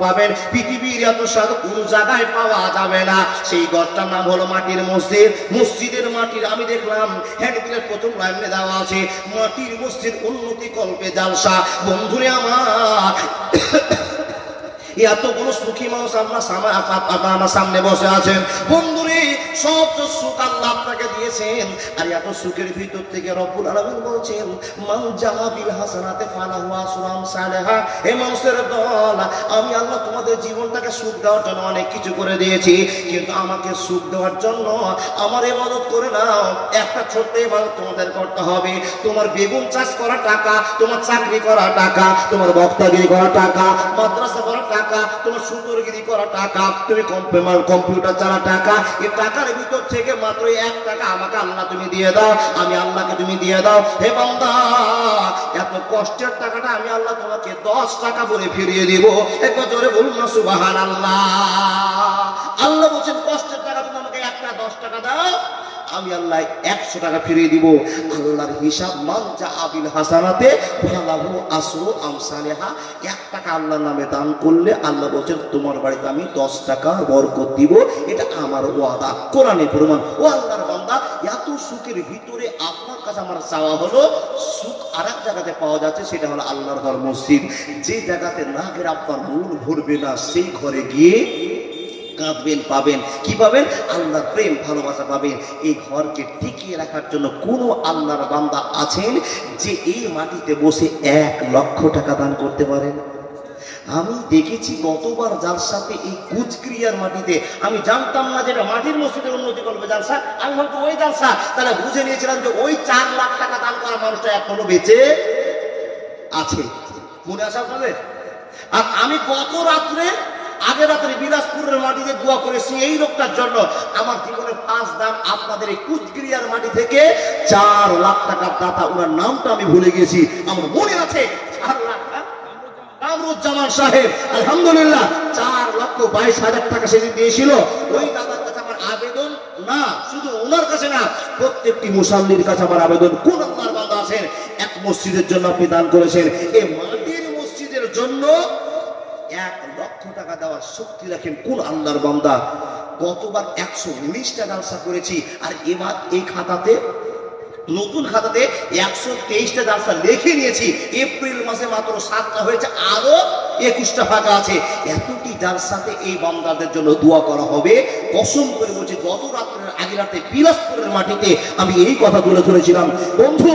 পাবেন, পৃথিবীর এত স্বাদ কোন জায়গায় পাওয়া যাবে না। সেই ঘরটার নাম হলো মাটির মসজিদ। মসজিদের মাটির আমি দেখলাম হ্যান্ডবিলের প্রথম লাইনে দেওয়া আছে মাটির মসজিদ উন্নতি কল্পে জালসা। বন্ধুরে আমার এতগুলো সুখী মানুষ আমার সামনে বসে আছেন। বন্ধুরে সব সুখ আল্লাহ আপনাকে দিয়েছেন, আর এত সুখের ভিতর থেকে রব্বুল আলামিন বলছেন মান জাআ বিল হাসানাতি ফালাহু আশরু আমসালিহা। হে মানুষের দল, আমি আল্লাহ তোমাদের জীবনটাকে সুখ দেওয়ার জন্য অনেক কিছু করে দিয়েছি, কিন্তু আমাকে সুখ দেওয়ার জন্য আমার ইবাদত করে নাও। একটা ছোট্ট ইবাদত তোমাদের করতে হবে। তোমার বেগুন চাষ করা টাকা, তোমার চাকরি করা টাকা, তোমার বক্তাগিরি করা টাকা, মাদ্রাসা করা টাকা, তোমার সুন্দরগিরি করা টাকা, তুমি কম্পিউটার চালা টাকা, এই টাকার ভিতর থেকে মাত্র 1 টাকা আমাকে আল্লাহ তুমি দিয়ে দাও, আমি আল্লাহকে তুমি দিয়ে দাও। হে বান্দা, এত কষ্টের টাকাটা আমি আল্লাহ তোমাকে 10 টাকা বলে ফিরিয়ে দিব। একবার জোরে বলুন না সুবহানাল্লাহ। আল্লাহ বলছেন কষ্টের টাকা তুমি আমাকে 10 টাকা দাও, আমি আল্লাহ 100 টাকা ফিরিয়ে দিব। আল্লাহর হিসাব মান জাআ বিল হাসানাতে ফালাহু আশরু আমসালিহা। 1 টাকা আল্লাহর নামে দান করলে আল্লাহ বলেন তোমার বাড়িতে আমি 10 টাকা বরকত দিব। এটা আমার ওয়াদা, কোরআনে প্রমাণ। ও আল্লাহর বান্দা, এত সুখের ভিতরে আপনার কাছে আমার চাওয়া হলো সুখ আরেক জায়গাতে পাওয়া যাচ্ছে, সেটা হলো আল্লাহর ঘর মসজিদ। যে জায়গাতে না গেলে আপনার মন ভরবে না, সেই ঘরে গিয়ে কাঁদবেন, পাবেন কি পাবেন? আল্লাহর প্রেম ভালোবাসা পাবেন। এই ঘরকে টিকিয়ে রাখার জন্য কোন আল্লাহর বান্দা আছেন যে এই মাটিতে বসে 1 লক্ষ টাকা দান করতে পারেন? আমি দেখেছি গতবার জালসাতে এই কুচক্রিয়ার মাটিতে, আমি জানতাম না যেটা মাটির মসজিদের উন্নতি করবে জালসা, আমি হয়তো ওই জালসা তাহলে বুঝে নিয়েছিলাম যে ওই 4 লাখ টাকা দান করা মানুষটা এখনো বেঁচে আছে। মনে আছে আপনাদের? আর আমি গত রাত্রে আগের রাত্রে বিলাসপুরের মাটিতে দোয়া করেছি এই লোকটার জন্য। আমার জীবনের 5 দাম আপনাদের এই কুচক্রিয়ার মাটি থেকে 4 লাখ টাকার দাতা, ওনার নামটা আমি ভুলে গেছি, আমার মনে আছে 4 লাখ। কামরুজ্জামান সাহেব আলহামদুলিল্লাহ 4,22,000 টাকা সেদিন দিয়েছিল। ওই দাদার কাছে আমার আবেদন, না শুধু ওনার কাছে না, প্রত্যেকটি মুসল্লির কাছে আমার আবেদন, কোন আল্লাহর বান্দা আছেন এক মসজিদের জন্য আপনি দান করেছেন, এই মাটির মসজিদের জন্য 1 লক্ষ টাকা দেওয়ার শক্তি রাখেন কোন আল্লাহর বান্দা? গতবার 119টা জালসা করেছি, আর এবার এই খাতাতে, নতুন খাতাতে 123টা জালসা লিখে নিয়েছি। এপ্রিল মাসে মাত্র 7টা হয়েছে, আরো 21টা ফাঁকা আছে। এতটি জালসাতে এই বান্দাদের জন্য দোয়া করা হবে। কসম করে বলছি, গত রাত্রের আগের রাতে বিলাসপুরের মাটিতে আমি এই কথা তুলে ধরেছিলাম। বন্ধু,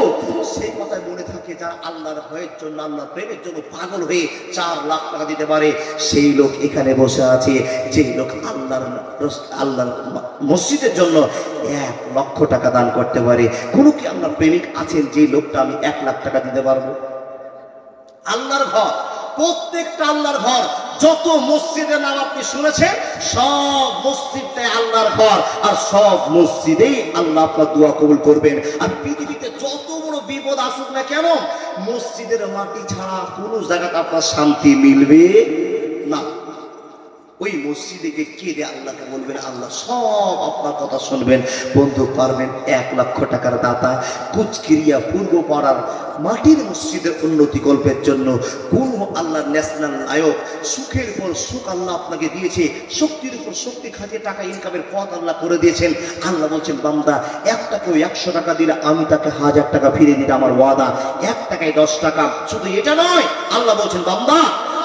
সেই কথায় মনে থাকে, যারা আল্লাহর ভয়ের জন্য, আল্লাহর প্রেমের জন্য পাগল হয়ে 4 লাখ টাকা দিতে পারে, সেই লোক এখানে বসে আছে। যে লোক আল্লাহর মসজিদের জন্য 1 লক্ষ টাকা দান করতে পারে, কোন কি আল্লাহর প্রেমিক আছেন যে লোকটা আমি 1 লাখ টাকা দিতে পারবো? আল্লাহর ঘর, প্রত্যেকটা আল্লাহর ঘর, যত মসজিদের নাম আপনি শুনেছেন সব মসজিদটাই আল্লাহর ঘর, আর সব মসজিদেই আল্লাহ আপনার দোয়া কবুল করবেন। আর পৃথিবীতে যত বড় বিপদ আসুক না কেন, মসজিদের মাটি ছাড়া কোন জায়গাতে আপনার শান্তি মিলবে না। ওই মসজিদে গিয়ে কেঁদে আল্লাহকে বলবেন, আল্লাহ সব আপনার কথা শুনবেন। বন্ধু, পারবেন 1 লক্ষ টাকার দাতা কুচক্রিয়া পূর্ব পাড়ার মাটির মসজিদের উন্নতি কল্পের জন্য কোন আল্লাহর ন্যাশনাল নায়ক, সুখের পর সুখ আল্লাহ আপনাকে দিয়েছে, শক্তির উপর শক্তি খাটিয়ে টাকা ইনকামের পথ আল্লাহ করে দিয়েছেন। আল্লাহ বলছেন, বান্দা 1 টাকাও 100 টাকা দিলে আমি তাকে 1000 টাকা ফিরিয়ে দিতে আমার ওয়াদা। 1 টাকায় 10 টাকা। শুধু এটা নয়, আল্লাহ বলছেন, বান্দা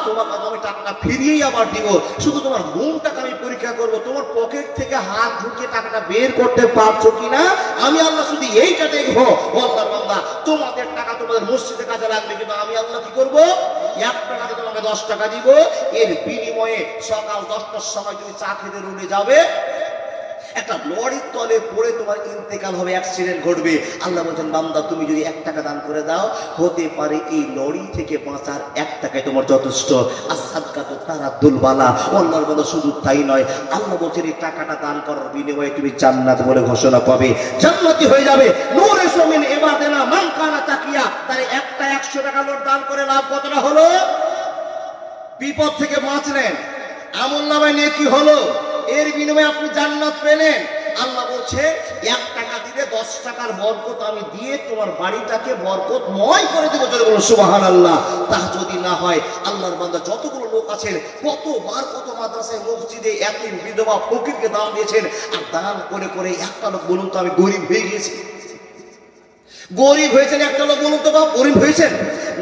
তোমাকে আমি টাকাটা ফিরিয়েই আবার দিব, শুধু তোমার মনটাকে আমি পরীক্ষা করবো, তোমার পকেট থেকে হাত ঢুকে টাকাটা বের করতে পারছো কিনা, আমি আল্লাহ শুধু এইটা দেখবো। আল্লাহর বান্দা, তোমাদের টাকা তোমাদের মসজিদে কাজে লাগবে, কিন্তু আমি আল্লাহ কি করবো? 1 টাকাতে তোমাকে 10 টাকা দিব। এর বিনিময়ে সকাল 10টার সময় তুমি চা খেতে রুটে যাবে, একটা লরির তলে পড়ে তোমার ইন্তেকাল হবে, অ্যাক্সিডেন্ট ঘটবে। আল্লাহ বলছেন, বান্দা তুমি যদি 1 টাকা দান করে দাও, হতে পারে এই লরি থেকে বাঁচার 1 টাকায় তোমার যথেষ্ট। আর সাদকাতু তারাদ্দুল বালা। আল্লাহর বান্দা, শুধু তাই নয়, আল্লাহ বলছেন এই টাকাটা দান করার বিনিময়ে তুমি জান্নাত বলে ঘোষণা পাবে, জান্নাতি হয়ে যাবে। নূরে সমিন ইবাদিনা মান কানা তাকিয়া। তাই একটা 100 টাকা নোট দান করে লাভ কতটা হলো? বিপদ থেকে বাঁচলেন, আমলনামায় নেকি হলো, এর বিনিময়ে আপনি জান্নাত পেলেন। আল্লাহ বলছে 1 টাকা দিলে 10 টাকার বরকত আমি দিয়ে তোমার বাড়িটাকে বরকতময় করে দেবো। যদি বলো সুবহানাল্লাহ। তা যদি না হয় আল্লাহর বান্দা যতগুলো লোক আছেন কতবার কত মাদ্রাসায় মসজিদে এতিম বিধবা ফকিরকে দান দিয়েছেন, আর দান করে করে একটা লোক বলুন তো আমি গরিব হয়ে গিয়েছি? গরিব হয়েছেন একটা লোক বলুন তো বাপ, গরিব হয়েছেন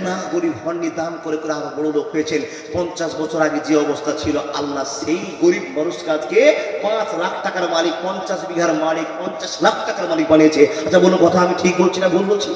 না? গরিব হননি, দান করে করে আরো বড় লোক হয়েছেন। 50 বছর আগে যে অবস্থা ছিল আল্লাহ সেই গরিব মানুষকে আজকে 5 লাখ টাকার মালিক, 50 বিঘার মালিক, 50 লাখ টাকার মালিক বানিয়েছে। আচ্ছা বলুন কথা আমি ঠিক বলছি না ভুল বলছি?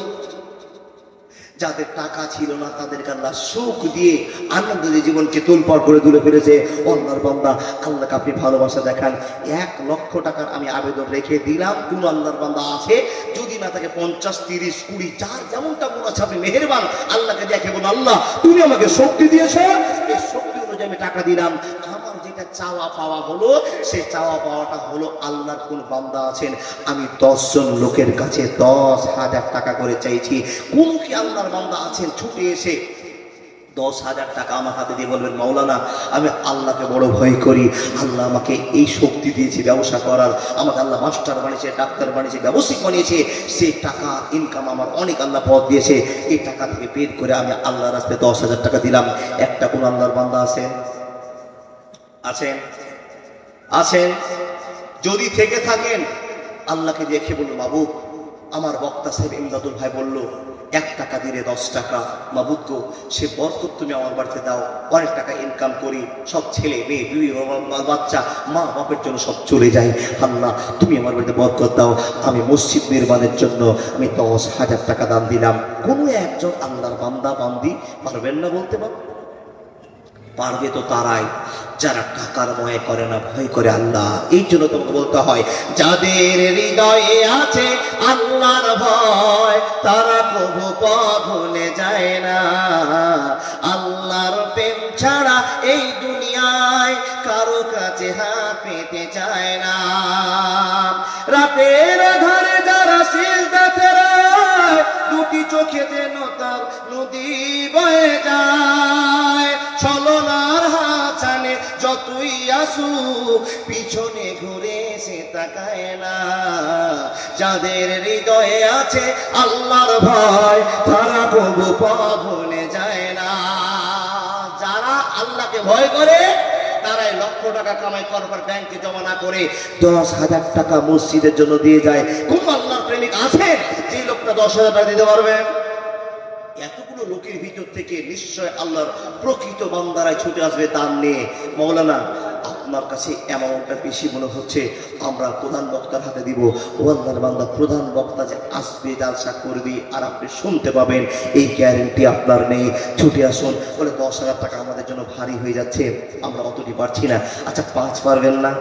যাদের টাকা ছিল না তাদেরকে আল্লাহ সুখ দিয়ে আনন্দ দিয়ে জীবনকে তোলপাড় করে তুলে ফেলেছে। আল্লাহর বান্দা আল্লাহকে আপনি ভালোবাসা দেখান। 1 লক্ষ টাকার আমি আবেদন রেখে দিলাম। কোন আল্লাহর বান্দা আছে যদি না থাকে 50, 30, 20 যার যেমনটা মনে আছে আপনি মেহেরবান আল্লাহকে দেখে বলুন আল্লাহ তুমি আমাকে শক্তি দিয়েছো, এই শক্তি অনুযায়ী আমি টাকা দিলাম। আমার যেটা চাওয়া পাওয়া হলো সেই চাওয়া পাওয়াটা হলো আল্লাহর কোন বান্দা আছেন আমি 10 জন লোকের কাছে 10,000 টাকা করে চাইছি, কোন কি আল্লাহর বান্দা আছেন ছুটে এসে 10,000 টাকা আমার হাতে দিয়ে বলবেন মাওলানা আমি আল্লাহকে বড় ভয় করি, আল্লাহ আমাকে এই শক্তি দিয়েছে ব্যবসা করার, আমাকে আল্লাহ মাস্টার বানিয়েছে, ডাক্তার বানিয়েছে, ব্যবসায়িক বানিয়েছে, সেই টাকা ইনকাম আমার অনেক আল্লাহ পথ দিয়েছে, এই টাকা থেকে বের করে আমি আল্লাহর রাস্তায় 10,000 টাকা দিলাম। একটা কোন আল্লাহর বান্দা আছেন? আছেন? আছেন? যদি থেকে থাকেন আল্লাহকে দেখে বলুন মাবুদ আমার বক্তা সাহেব ইমদাদুল ভাই বলল 1 টাকা দিলে 10 টাকা, মাবুদ গো সে বরকত তুমি আমার বাড়িতে দাও, অনেক টাকা ইনকাম করি, সব ছেলে মেয়ে বিবি বাচ্চা মা বাপের জন্য সব চলে যায়, আল্লাহ তুমি আমার বাড়িতে বরকত দাও, আমি মসজিদ নির্মাণের জন্য আমি 10,000 টাকা দান দিলাম। কোনো একজন আল্লাহর বান্দা বান্দি পারবেন না বলতে? পারবে তো তারাই যারা টাকার ভয় করে না, ভয় করে আল্লাহ। এই জন্য তোমাকে বলতে হয় যাদের হৃদয়ে আছে আল্লাহর ভয় তারা কবু পথ ভুলে যায় না। আল্লাহর প্রেম ছাড়া এই দুনিয়ায় কারো কাছে হাত পেতে চায় না। রাতের আধারে যারা সিজদাতে রয় দুটি চোখে যেন তার নদী বয়ে যায়, ছলনার হাতছানে যতই আসুক পিছনে ঘুরে সে তাকায় না। যাদের হৃদয়ে আছে আল্লাহর ভয় তারা কবু পথ ভুলে যায় না। যারা আল্লাহকে ভয় করে তারাই লক্ষ টাকা কামাই করার পর ব্যাংকে জমা না করে 10,000 টাকা মসজিদের জন্য দিয়ে যায়। কোন আল্লাহর প্রেমিক আছে যে লোকটা 10,000 টাকা দিতে পারবে? এতগুলো লোকের ভিতর থেকে নিশ্চয় আল্লাহর প্রকৃত বান্দারাই ছুটে আসবে দান নিয়ে। মাওলানা আপনার কাছে অ্যামাউন্টটা বেশি মনে হচ্ছে, আমরা প্রধান বক্তার হাতে দিব। ও আল্লাহর বান্দা প্রধান বক্তা যে আসবে জালসা করবে আর আপনি শুনতে পাবেন এই গ্যারেন্টি আপনার নেই, ছুটে আসুন। বলে 10,000 টাকা আমাদের জন্য ভারী হয়ে যাচ্ছে, আমরা অতটি পারছি না। আচ্ছা 5 পারবেন না?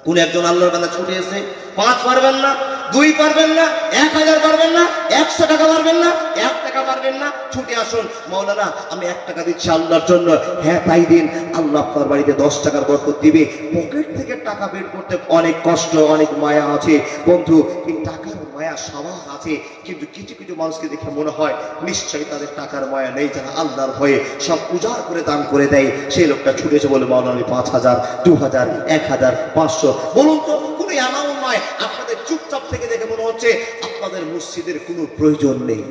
কোন একজন আল্লাহর বান্দা ছুটে এসে 5 পারবেন না, 2 পারবেন না, 1,000 পারবেন না, 100 টাকা পারবেন না, 1 টাকা পারবেন না, ছুটে আসুন। মাওলানা আমি 1 টাকা দিচ্ছি আল্লাহর জন্য। হ্যাঁ তাই দিন, আল্লাহ আপনার বাড়িতে 10 টাকার বরকত দিবে। পকেট থেকে টাকা বের করতে অনেক কষ্ট, অনেক মায়া আছে বন্ধু, এই টাকার মায়া সবার আছে, কিন্তু কিছু কিছু মানুষকে দেখে মনে হয় নিশ্চয়ই তাদের টাকার মায়া নেই, যারা আল্লাহর ভয়ে সব উজাড় করে দান করে দেয়। সেই লোকটা ছুটে এসে বলে মাওলানা আমি 5,000, 2,000, 1,000, 500 বলুন তো, কোনো অ্যামাউন্ট নয়। আপনাদের চুপচাপ থেকে দেখে মনে হচ্ছে আপনাদের মসজিদের কোনো প্রয়োজন নেই।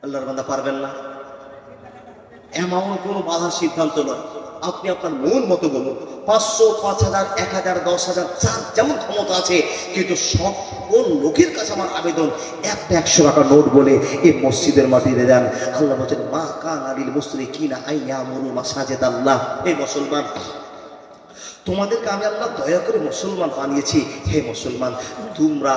আল্লাহর বান্দা পারবেন না? অ্যামাউন্ট কোনো বাধার সিদ্ধান্ত নয়, আপনি আপনার মন মতো বলুন 500, 5,000, 1,000, 10,000 যার যেমন ক্ষমতা আছে। কিন্তু সকল লোকের কাছে আমার আবেদন 100 টাকা নোট বলে এই মসজিদের মাটিতে দেন। আল্লাহ বলছেন মা কানা লিল মুসরিকিনা আইয়ামুরু মাসাজিদাল্লাহ। এই মুসলমান তোমাদেরকে আমি আল্লাহ দয়া করে মুসলমান বানিয়েছি, হে মুসলমান তোমরা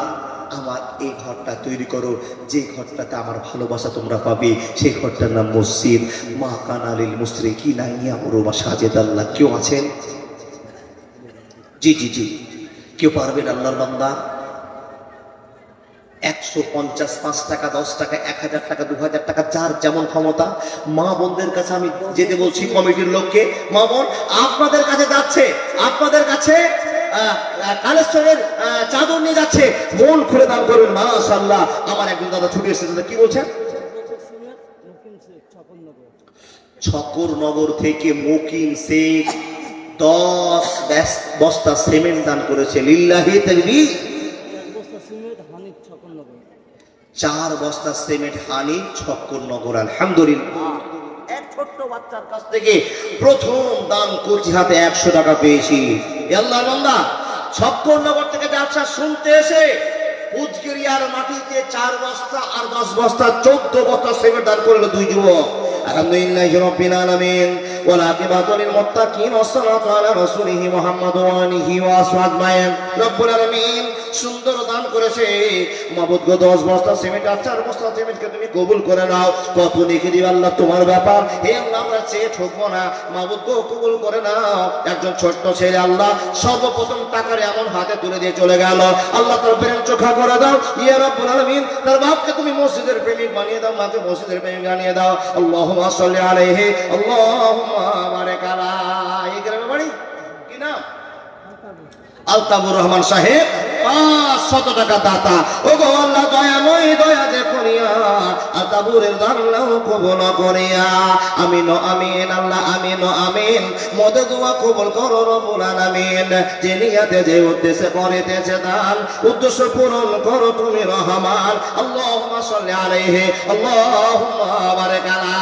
আমার এই ঘরটা তৈরি করো, যে ঘরটাতে আমার ভালোবাসা তোমরা পাবে সেই ঘরটার নাম মসজিদ। মা কানা লিল মুসরিকিনা আইয়ামুরু মাসাজিদাল্লাহ। কেউ আছেন? জি জি জি, কেউ পারবেন আল্লাহর বান্দা? 150, 5 টাকা, 10 টাকা, 1,000 টাকা, 2,000 টাকা, যার যেমন ক্ষমতা। মা বোনদের কাছে আমি যেতে বলছি, কমিটির লোককে, মা বোন আপনাদের কাছে যাচ্ছে, আপনাদের কাছে কালেশ্বরের চাদর নিয়ে যাচ্ছে, মন খুলে দান করবেন। মাশাআল্লাহ, আমার একজন দাদা ছুটে এসেছে, দাদা কি বলছেন? ছকরনগর থেকে মকিম শেখ 10 বস্তা সিমেন্ট দান করেছে, লিল্লাহি তাকবীর। 4 বস্তা সিমেন্ট হানি ছক্করনগর, আলহামদুলিল্লাহ। এক ছোট্ট বাচ্চার কাছ থেকে প্রথম দান কচি হাতে 100 টাকা পেয়েছি। আল্লাহর বান্দা ছক্করনগর থেকে যাচ্ছে শুনতে এসে উজগিরিয়ার মাটিতে 4 বস্তা আর 10 বস্তা 14 বস্তা সিমেন্ট দান করলো 2 যুবক। আলহামদুলিল্লাহি রাব্বিল আলামিন ওয়াল আকিবাতু লিল মুত্তাকিন ওয়াসসালাতু আলা রাসূলিহি মুহাম্মদ ওয়া আলিহি ওয়া আসহাবিহি রব্বুল আলামিন সুন্দর দান করেছে। মাবুদ গো 10 বস্তা সিমেন্ট আর 4 বস্তা সিমেন্টকে তুমি কবুল করে নাও। কত লিখে দিও আল্লাহ তোমার ব্যাপার, হে আল্লাহ আমরা চেয়ে ঠকবো না, মাবুদ গো কবুল করে নাও। একজন ছোট্ট ছেলে আল্লাহ সর্বপ্রথম টাকার এমন হাতে তুলে দিয়ে চলে গেল। আল্লাহ তার ব্রেন চোখা করে দাও ইয়া রব্বুল আলামিন। তার বাপকে তুমি মসজিদের প্রেমিক বানিয়ে দাও, মাকে মসজিদের প্রেমিক বানিয়ে দাও। আল্লাহুম্মা সাল্লি আলাইহি আল্লাহুম্মা বারিক আলা। এই গ্রামে বাড়ি কি নাম? আলতাবুর রহমান সাহেব 500 টাকা দাতা। ও গো আল্লাহ দয়াময় দয়া যে করিয়া আলতাবুরের দানও কবুল করিয়া। আমিন আমিন আল্লাহ আমিন আমিন। মদে দোয়া কবুল করো রব্বুল আলামিন। যে নিয়াতে যে উদ্দেশ্যে করিতেছে দান উদ্দেশ্য পূরণ করো তুমি রহমান। আল্লাহুম্মা সাল্লি আলাইহি আল্লাহুম্মা বারিক আলা।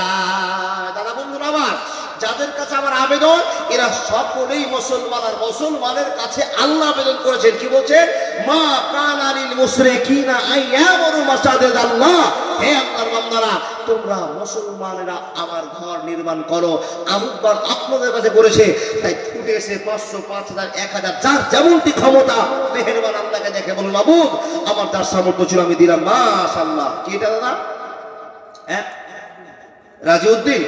দাদা বন্ধুরা আমার, যাদের কাছে আমার আবেদন, এরা সকলেই মুসলমান, আর মুসলমানের কাছে আল্লাহ আবেদন করেছেন কি বলছেন? মা কানা লিল মুশরিকিনা আইয়ামুরু মাসাজিদাল্লাহ। হে আল্লাহর বান্দারা, তোমরা মুসলমানেরা আমার ঘর নির্মাণ করো। আহ্বান আপনাদের কাছে করেছে, তাই ছুটে এসে 500 5000 1000 যার যেমনটি ক্ষমতা মেহেরবান আল্লাহকে দেখে বলুন মাবুদ আমার যার সামর্থ্য ছিল আমি দিলাম। মাশাআল্লাহ। কি এটা দাদা? হ্যাঁ রাজিউদ্দিন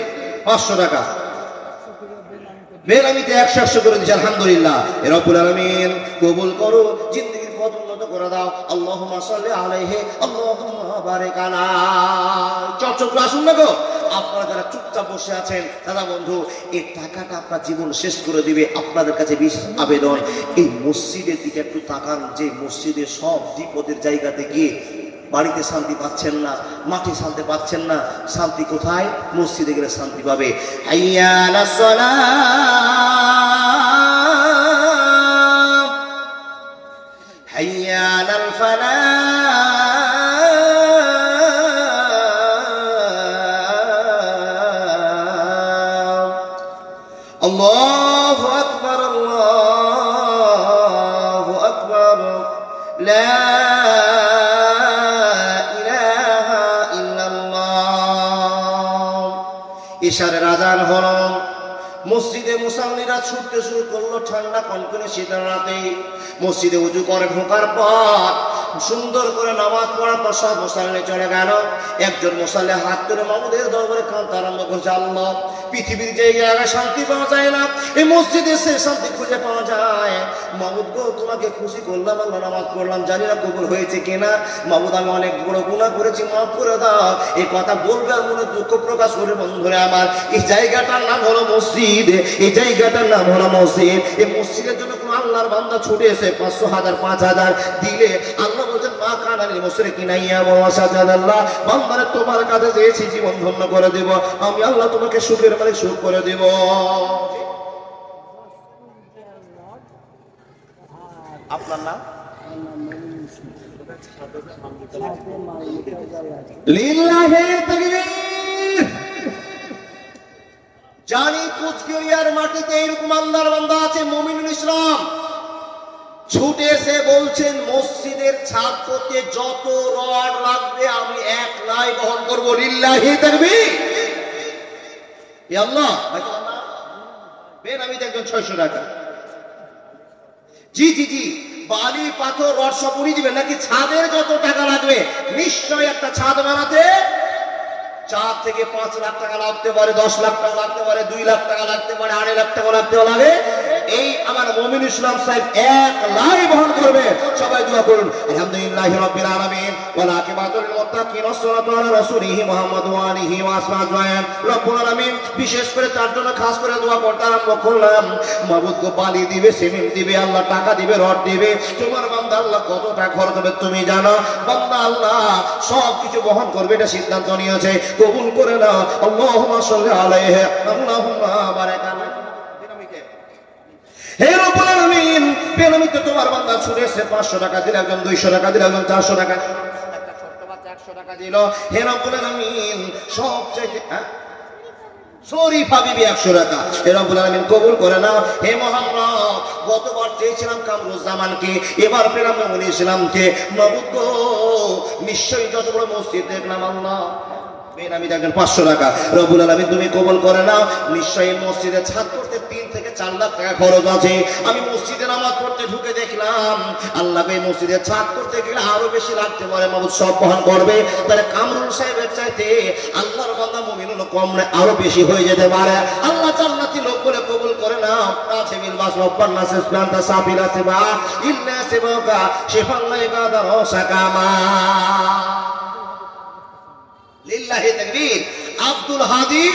500 টাকা বেলামিতে 100 করে দিয়েছে, আলহামদুলিল্লাহ। রব্বুল আলামিন কবুল করো, জিন্দেগির পথ উন্নত করে দাও। আল্লাহুম্মা সাল্লি আলাইহি আল্লাহুম্মা বারিক আলা। চটচট আসুন না গো, আপনারা যারা চুপচাপ বসে আছেন দাদা বন্ধু, এই টাকাটা আপনার জীবন শেষ করে দিবে। আপনাদের কাছে বিশেষ আবেদন, এই মসজিদের দিকে একটু তাকান। যে মসজিদে সব বিপদের জায়গাতে গিয়ে বাড়িতে শান্তি পাচ্ছেন না, মাঠে শান্তি পাচ্ছেন না, শান্তি কোথায়? মসজিদে গেলে শান্তি পাবে। হাইয়া আলাস সালাহ হাইয়া আলাল ফালাহ। আল্লাহু আকবার আল্লাহু আকবার। লা ইশারের আযান হলো। মসজিদে মুসাল্লিরা ছুটতে শুরু করলো ঠান্ডা কনকনে শীতের রাতে। মসজিদে উজু করে ঢোকার পর সুন্দর করে নামাজ পড়ার পর সব মুসাল্লি চলে গেল। একজন মুসাল্লি হাত করে মাবুদের দরবারে কাঁদতে আরম্ভ করছে, আল্লাহ পৃথিবীর যে জায়গায় শান্তি পাওয়া যায় না, এই মসজিদে সে শান্তি খুঁজে পাওয়া যায়। মাবুদ গো তোমাকে খুশি করলাম, আল্লাহ নামাজ পড়লাম, জানি না কবুল হয়েছে কিনা। মাবুদ আমি অনেক বড় গুনাহ করেছি, মাফ করে দাও। এই কথা বলবে আর মনে দুঃখ প্রকাশ করে বন্ধুরা আমার, এই জায়গাটার নাম হলো মসজিদ, এই জায়গাটার নাম হলো মসজিদ। এই মসজিদের জন্য কোন আল্লাহর বান্দা ছুটে এসে 500 1000 5000 দিলে আল্লাহ বলছেন মা কানা লিল মুশরিকিনা ইয়ামুরু মাসাজিদাল্লাহ। বান্দারে তোমার কাছে চেয়েছি জীবন ধন্য করে দেব আমি, আল্লাহ তোমাকে সুখের মালিক সুখ করে দেব। আপনার নাম? লিল্লাহি তাকবীর। জানি কুচবিহার মাটিতে এরকম আল্লাহর বান্দা আছে মুমিনুল ইসলাম, ছুটে এসে বলছেন মসজিদের ছাদ করতে যত রড লাগবে আমি একলাই বহন করবো। লিল্লাহি তাকবীর। ইয়া আল্লাহ। বেনামিতে একজন 600 টাকা। জি জি জি, বালি পাথর রড সব উনি দিবেন নাকি? ছাদের যত টাকা লাগবে, নিশ্চয় একটা ছাদ বানাতে 4 থেকে 5 লাখ টাকা লাগতে পারে, 10 লাখ টাকা লাগতে পারে, 2 লাখ টাকা লাগতে পারে, 2.5 লাখ টাকা লাগতে পারে। এই আমার মুমিন ইসলাম সাহেব 1 লাখ বহন করবে। সবাই দোয়া করুন। আলহামদুলিল্লাহি রাব্বিল আলামিন ওয়াল আকিবাতু লিল মুত্তাকিন ওয়াসসালাতু আলা রাসূলিহি মুহাম্মদ ওয়া আলিহি ওয়া আসহাবিহি রব্বুল আলামিন। বিশেষ করে তার জন্য খাস করে দোয়া করতে আরম্ভ করলাম। মাবুদ গো বালি দিবে, সিমেন্ট দিবে, আল্লাহ টাকা দিবে, রড দিবে। তোমার বান্দা আল্লাহ কত টাকা খরচ হবে তুমি জানো। বান্দা আল্লাহ সব কিছু বহন করবে, এটা সিদ্ধান্ত নিয়েছে। কবুল করে নাও। আল্লাহুম্মা সাল্লি আলাইহি আল্লাহুম্মা বারিক আলাইহি। বেনামিতে তোমার বান্দা ছুটে এসে 500 টাকা দিল, একজন 200 টাকা দিল, একজন 400 টাকা, একটা ছোট্ট বাচ্চা 100 টাকা দিল। হে রব্বুল আলামিন সবচাইতে শরীফা বিবি 100 টাকা, হে রব্বুল আলামিন কবুল করে নাও। হে মহারব, গতবার চেয়েছিলাম কামরুজ্জামানকে, এবার পেলাম নবুল ইসলামকে। মাবুদ গো, নিশ্চয়ই যত বড় মসজিদ দেখলাম আল্লাহ বেনামিতে একজন 500 টাকা, রব্বুল আলামিন তুমি কবুল করে নাও। নিশ্চয়ই মসজিদে ছাদ করতে 3 থেকে 4 লাখ টাকা খরচ আছে। আমি মসজিদে নামাজ পড়তে ঢুকে দেখলাম আল্লাহ এই মসজিদে ছাদ করতে গেলে আরো বেশি লাগতে পারে, মাবুদ সব বহন করবে। তাহলে কামরুল সাহেবের চাইতে আল্লাহর বান্দা মুমিনুল কম না, আরো বেশি হয়ে যেতে পারে। আল্লাহ জান্নাতি লোক বলে কবুল করে নাও। আছে মিল বাস রব্বান নাসিস প্লান্তা সাফিলা সেবা ইল্লা সেবাকা শিফাল্লাহ ইবাদা রসাকামা লিল্লাহি তাকবীর। আব্দুল হাদি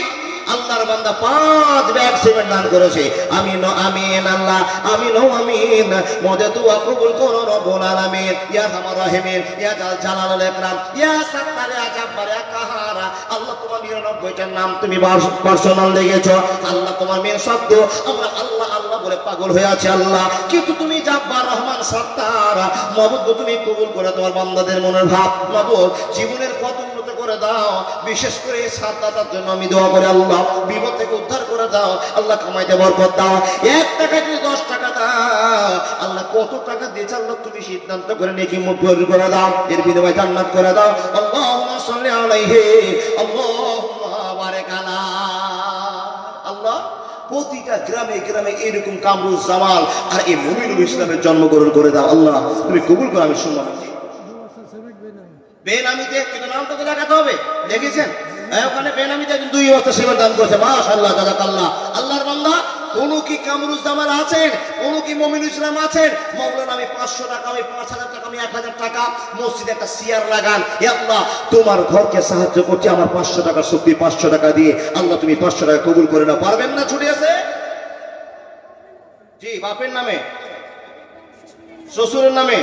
আল্লাহর বান্দা 5 ব্যাগ সিমেন্ট দান করেছে। আমিন আমিন আল্লাহ আমিন আমিন। মদে দোয়া কবুল করো রব্বুল আলামিন। ইয়া আরহামার রাহিমিন, ইয়া জালালুল ইকরাম, ইয়া সাত্তার, ইয়া জাব্বার, ইয়া কাহার। আল্লাহ তোমার 99টার নাম তুমি পার্সোনাল লিখেছো। আল্লাহ তোমার মেন শব্দ আমরা আল্লাহ আল্লাহ বলে পাগল হয়ে আছে আল্লাহ, কিন্তু তুমি জাব্বার, রহমান, সাত্তার। মাবুদ তুমি কবুল করে তোমার বান্দাদের মনের ভাব। মাবুদ জীবনের কত করে দাও, বিশেষ করে সাদাতার জন্য আমি দোয়া করি আল্লাহ, বিপদ থেকে উদ্ধার করে দাও আল্লাহ, কামাইতে বরকত দাও। 1 টাকা যদি 10 টাকা দাও আল্লাহ, কত টাকা দিয়েছে আল্লাহ তুমি সিদ্ধান্ত করে নেকি মুখ করে দাও, এর বিনিময়ে জান্নাত করে দাও। আল্লাহুম্মা সাল্লি আলাইহি আল্লাহুম্মা বারিক আলা। আল্লাহ প্রতিটা গ্রামে গ্রামে এরকম কামরুজ জামাল আর এই মুমিনুল ইসলামের জন্মগ্রহণ করে দাও আল্লাহ, তুমি কবুল করো। আমি শুনলাম বেনামিতে কিন্তু নামটা তো দেখাতে হবে, দেখেছেন ওখানে বেনামিতে 2 বস্তা সিমেন্ট দান করেছে। মাশাআল্লাহ জাযাকাল্লাহ। আল্লাহর বান্দা কোন কি কামরুজ্জামান আছেন, কোন কি মুমিনুল ইসলাম আছেন, মাওলানা আমি 500 টাকা, আমি 5000 টাকা, আমি 1000 টাকা মসজিদে একটা চেয়ার লাগান। হে আল্লাহ তোমার ঘরকে সাহায্য করছি আমার 500 টাকা শক্তি 500 টাকা দিয়ে আল্লাহ তুমি 500 টাকা কবুল করে নাও। পারবেন না? ছুটি আছে জি, বাপের নামে, শ্বশুরের নামে,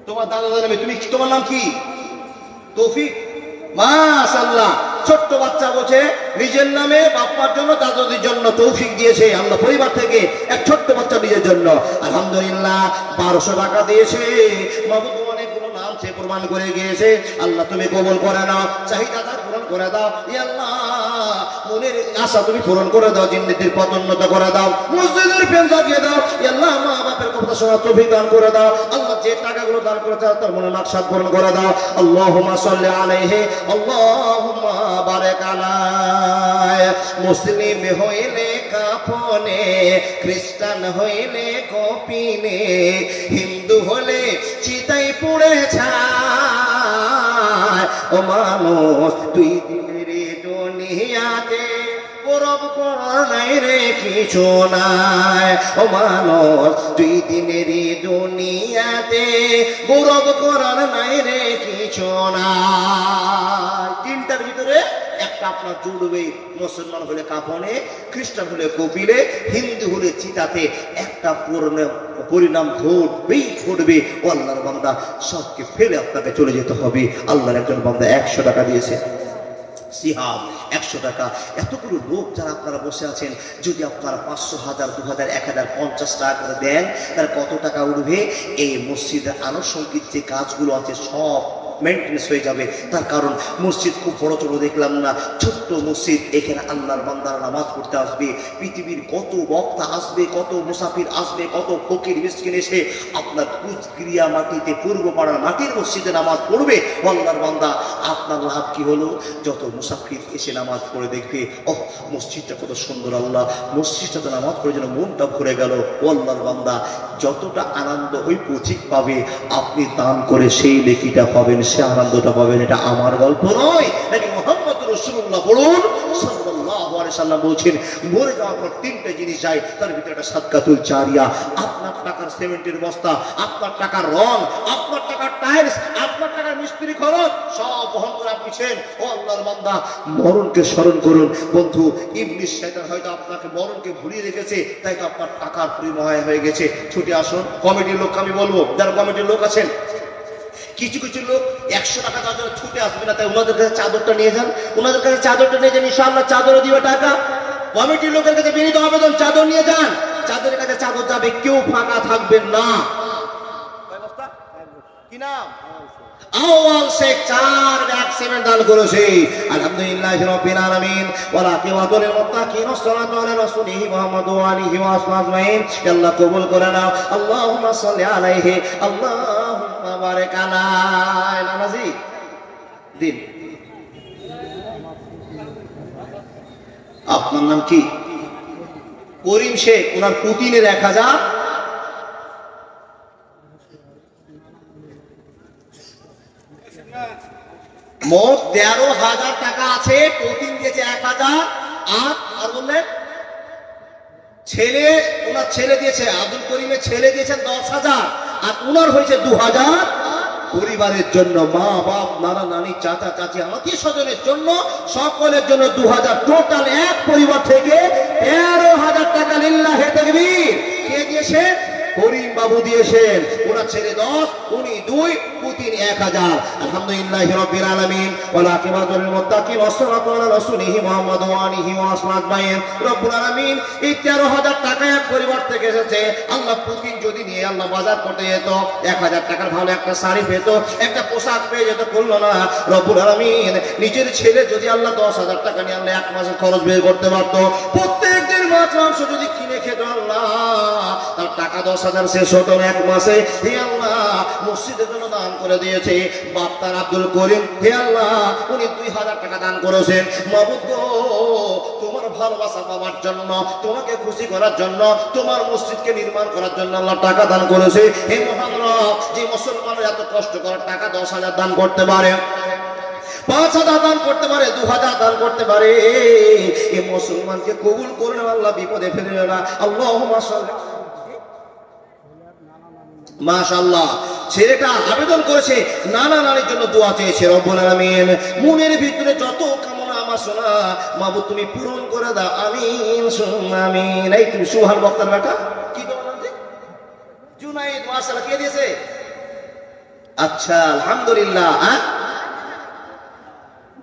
তোমার দাদাদের নামে, তুমি তোমার নাম কি? তৌফিক। মাশাআল্লাহ, ছোট্ট বাচ্চা বলছে নিজের নামে বাপ্পার জন্য দাদাদের জন্য তৌফিক দিয়েছে আল্লাহ, পরিবার থেকে এক ছোট্ট বাচ্চা নিজের জন্য আলহামদুলিল্লাহ 1200 টাকা দিয়েছে। মাবুদ অনেকগুলো নাম সে প্রমাণ করে গিয়েছে আল্লাহ, তুমি কবুল করে নাও, চাহিদা তার পূরণ করে দাও। ইয়া আল্লাহ মনের আশা তুমি পূরণ করে দাও, জিন্দেগির পতোন্নত করে দাও, মসজিদের ফ্যান জাগিয়ে দাও। ইয়া আল্লাহ মা বাপের কথা শোনা তৌফিক দান করে দাও আল্লাহ, যে টাকাগুলো দান করেছে তার মনের মাকসাদ পূরণ করে দাও। আল্লাহুম্মা সাল্লি আলাইহি আল্লাহুম্মা বারিক আলাইহি। মুসলিম হইলে কাফনে, খ্রিস্টান হইলে কপিনে, হিন্দু হলে চিতাই পুড়ে ছায়। ও মানুষ তুই দিনের দুনিয়াতে গৌরব করার নাই রে কিছু নাই। ও মানুষ তুই দিনের দুনিয়াতে গৌরব করার নাই রে কিছু নাই। 3টার ভিতরে একটা আপনার জুড়বে, মুসলমান হলে কাফনে, খ্রিস্টান হলে কপিলে, হিন্দু হলে চিতাতে। একটা পরিণাম ঘটবে। ও আল্লাহর বান্দা সবকে ফেলে আপনাকে চলে যেতে হবে। আল্লাহর একজন বান্দা 100 টাকা দিয়েছে, সিহাব 100 টাকা। এতগুলো লোক যারা আপনারা বসে আছেন, যদি আপনারা 500, 1000, 2000, 1000, 50 টাকা করে দেন তাহলে কত টাকা উঠবে? এই মসজিদের আনুষঙ্গিক যে কাজগুলো আছে সব মেইনটেনেন্স হয়ে যাবে। তার কারণ মসজিদ খুব বড় ছোট দেখলাম না, ছোট্ট মসজিদ, এখানে আল্লাহর বান্দারা নামাজ পড়তে আসবে। পৃথিবীর কত বক্তা আসবে, কত মুসাফির আসবে, কত ফকির মিসকিন এসে আপনার কুচক্রিয়া মাটিতে, পূর্ব পাড়ার মাটির মসজিদে নামাজ পড়বে। আল্লাহর বান্দা আপনার লাভ কি হলো? যত মুসাফির এসে নামাজ পড়ে দেখবে, ওহ মসজিদটা কত সুন্দর, আল্লাহ মসজিদটাতে নামাজ পড়ে যেন মনটা ভরে গেল। ও আল্লাহর বান্দা যতটা আনন্দ ওই পথিক পাবে, আপনি দান করে সেই নেকিটা পাবেন, সে আনন্দটা পাবেন। এটা আমার গল্প নয়, নাকি মুহাম্মদ রাসূলুল্লাহ বলুন সাল্লাল্লাহু আলাইহি সাল্লাম বলছেন, মরে যাওয়ার পর 3টে জিনিস যায়, তার ভিতরে একটা সাদকাতুল জারিয়া। আপনার টাকার সিমেন্টের বস্তা, আপনার টাকার রং, আপনার টাকার টাইলস, আপনার টাকার মিস্ত্রি খরচ সব বহন করে আপনি ছেন। ও আল্লাহর বান্দা মরণকে স্মরণ করুন। বন্ধু ইবলিস শয়তান হয়তো আপনাকে মরণকে ভুলিয়ে রেখেছে, তাই তো আপনার টাকার পরিময় হয়ে গেছে। ছুটে আসুন, কমিটির লোক আমি বলবো, যারা কমিটির লোক আছেন, কিছু কিছু লোক 100 টাকা তাদের ছুটে আসবে না, তাই ওনাদের কাছে চাদরটা নিয়ে যান, ওনাদের কাছে চাদরটা নিয়ে যান, ইনশাআল্লাহ চাদরও দিবে টাকা। কমিটির লোকের কাছে বিনীত আবেদন, চাদর নিয়ে যান, যাদের কাছে চাদর যাবে কেউ ফাঁকা থাকবেন না। কি নাম? আউয়াল শেখ 4 ব্যাগ সিমেন্ট দান করেছে। আলহামদুলিল্লাহি রাব্বিল আলামিন ওয়া আকিবাতুল মুত্তাকিন ওয়াসসালাতু আলা রাসূলিহি মুহাম্মাদু ওয়া আলিহি ওয়া আসহাবিহি আজমাইন। আল্লাহ কবুল করে নাও। আল্লাহুম্মা সাল্লি আলাইহি আল্লাহুম্মা বারিক আলাইহি। নামাজি দিন। আপনার নাম কি? করিম শেখ। ওনার পুতিনের 1000, মোট 13,000 টাকা আছে। পুতিন দিয়েছে 1000। আর বললেন ছেলে, ওনার ছেলে দিয়েছে, আব্দুল করিমের ছেলে দিয়েছেন 10,000, আর ওনার হয়েছে 2,000। পরিবারের জন্য, মা বাপ, নানা নানি, চাচা চাচি, আত্মীয় স্বজনের জন্য, সকলের জন্য 2,000। টোটাল এক পরিবার থেকে 13,000 টাকা। লিল্লাহি তাকবীর। কে দিয়েছেন? করিম বাবু দিয়েছেন। ওনার ছেলে 10, উনি 2, পুতিন 1000। আলহামদুলিল্লাহি রাব্বিল আলামিন ওয়া আকিবাতুল মুত্তাকিন ওয়াসসালাতু আলা রাসূলিহি মুহাম্মাদু ওয়া আলিহি ওয়া আসহাবিহি আজমাইন। রব্বুল আলামিন এই 13,000 টাকা এক পরিবার থেকে এসেছে। আল্লাহ পুতিন যদি নিয়ে আল্লাহ বাজার করতে যেত, 1000 টাকার ভালো একটা শাড়ি পেত, একটা পোশাক পেয়ে যেত, করলো না। রব্বুল আলামিন নিজের ছেলে যদি আল্লাহ 10,000 টাকা নিয়ে আল্লাহ এক মাসের খরচ বের করতে পারত, প্রত্যেক দিন মাছ মাংস যদি কিনে খেত, আল্লাহ তার টাকা 10,000 শেষ হতো এক মাসে। হে আল্লাহ, মসজিদের জন্য দান করে দিয়েছে বাপ্তার আব্দুল করিম। হে আল্লাহ, উনি 2,000 টাকা দান করেছেন। মাবুদ গো, তোমার ভালোবাসা পাওয়ার জন্য, তোমাকে খুশি করার জন্য, তোমার মসজিদকে নির্মাণ করার জন্য আল্লাহ টাকা দান করেছে। হে মহান রব, যে মুসলমানের এত কষ্ট করার টাকা 10,000 দান করতে পারে, 5,000 দান করতে পারে, 2,000 দান করতে পারে, এই মুসলমানকে কবুল করে নাও আল্লাহ, বিপদে ফেলিও না। আল্লাহুম্মা সাল্লি। মাশাআল্লাহ, ছেলেটা আবেদন করেছে, নানা নানির জন্য দোয়া চেয়েছে। রব্বুল আলামিন মনের ভিতরে যত কামনা বাসনা মাবুদ তুমি পূরণ করে দাও। আমিন সুম্মা আমিন। এই তুমি সুবহান বক্তার বেটা কি তোমার নাম? জুনাইদ। মাশাআল্লাহ। কে দিয়েছে? আচ্ছা, আলহামদুলিল্লাহ।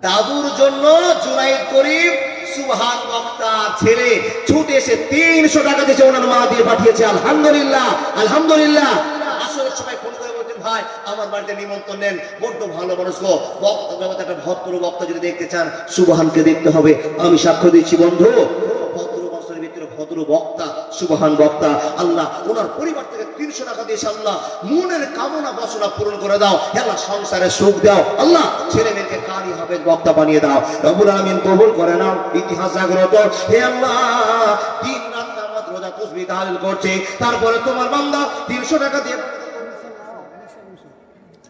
দাদুর জন্য জুনাইদ করিম সুবহান বক্তা ছেলে ছুটে এসে 300 টাকা দিয়েছে, ওনার মা দিয়ে পাঠিয়েছে। আলহামদুলিল্লাহ, আলহামদুলিল্লাহ। আসলে সবাই ফোন করে বলছেন, ভাই আমার বাড়িতে নিমন্ত্রণ নেন, বড্ড ভালো মানুষ গো, বক্তা জগতে একটা ভদ্র বক্তা যদি দেখতে চান সুবহানকে দেখতে হবে। আমি সাক্ষ্য দিচ্ছি বন্ধু, ভদ্র বক্তার ভিতরে ভদ্র বক্তা, সুবহান বক্তা। আল্লাহ ওনার পরিবার থেকে 300 টাকা দিয়েছে। আল্লাহ মনের কামনা বাসনা পূরণ করে দাও। আল্লাহ সংসারে সুখ দাও। আল্লাহ ছেলে মেয়েকে কারি হাফেজ বক্তা বানিয়ে দাও। রব্বুল আলামিন কবুল করে নাও। ইতিহাস জাগ্রত। হে আল্লাহ, দিন রাত নামাজ রোজা তাসবিহ তাহলিল করছে, তারপরে তোমার বান্দা 300 টাকা দিয়ে,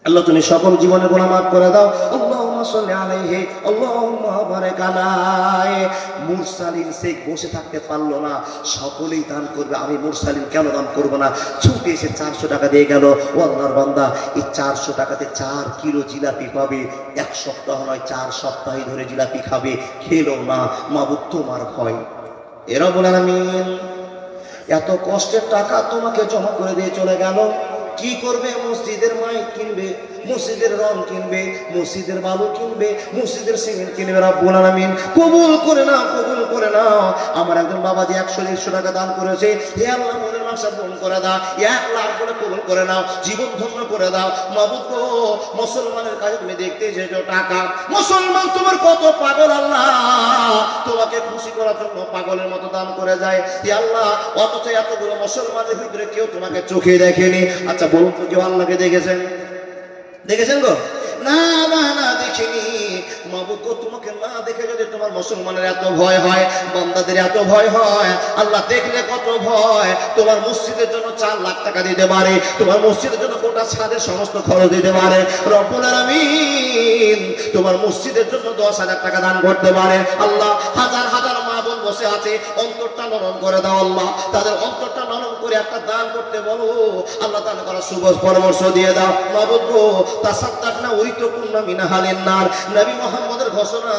আল্লাহ তুমি সকল জীবনের গুনাহ মাফ করে দাও। আল্লাহুম্মা সাল্লি আলাইহি আল্লাহুম্মা বারিক আলাইহি। মুরসালিন শেখ বসে থাকতে পারলো না, সকলেই দান করবে, আমি মুরসালিন কেন দান করব না? ছুটে এসে 400 টাকা দিয়ে গেল। ও আল্লাহর বান্দা, এই 400 টাকাতে 4 কিলো জিলাপি পাবে। 1 সপ্তাহ নয়, 4 সপ্তাহ ধরে জিলাপি খাবে। খেলো না, মাবুদ তোমার ভয়। এরা বলেন আমিন। এত কষ্টের টাকা তোমাকে জমা করে দিয়ে চলে গেল, কি করবে? মসজিদের মাইক কিনবে, মসজিদের রং কিনবে, মসজিদের বালু কিনবে, মসজিদের সিমেন্ট কিনবে। রব্বুল আলামিন কবুল করে নাও, কবুল করে নাও। আমার একজন বাবা যে 100-150 টাকা দান করেছে, হে আল্লাহ মনের মাসা পূরণ করে দাও। 1 লাখ করে কবুল করে নাও, জীবন ধন্য করে দাও। মাবুদ গো, মুসলমানের কাছে তুমি দেখতে এসেছো টাকা, মুসলমান তোমার কত পাগল, আল্লাহ তোমাকে খুশি করার জন্য পাগলের মতো দান করে যায়। হে আল্লাহ, অথচ এতগুলো মুসলমানের ভিতরে কেউ তোমাকে চোখে দেখেনি। আচ্ছা বলুন তো, কেউ আল্লাহকে দেখেছেন? দেখেছেন গো? না না না, দেখিনি। মাবুদ গো, তোমাকে না দেখে যদি তোমার মুসলমানের এত ভয় হয়, বান্দাদের এত ভয় হয়, আল্লাহ দেখলে কত ভয়। তোমার মসজিদের জন্য 4 লাখ টাকা দিতে পারে, তোমার মসজিদের জন্য গোটা ছাদের সমস্ত খরচ দিতে পারে। রব্বুল আলামিন তোমার মসজিদের জন্য 10,000 টাকা দান করতে পারে। আল্লাহ হাজার হাজার মা বোন বসে আছে, অন্তরটা নরম করে দাও আল্লাহ, তাদের অন্তরটা নরম করে একটা দান করতে বলো। আল্লাহ দান করার সুবজ পরামর্শ দিয়ে দাও। মাবুদ গো, তাসাদ্দাকনা উরিতুকুন্না মিন আহলিন নার। নবী মুহাম্মদের ঘোষণা,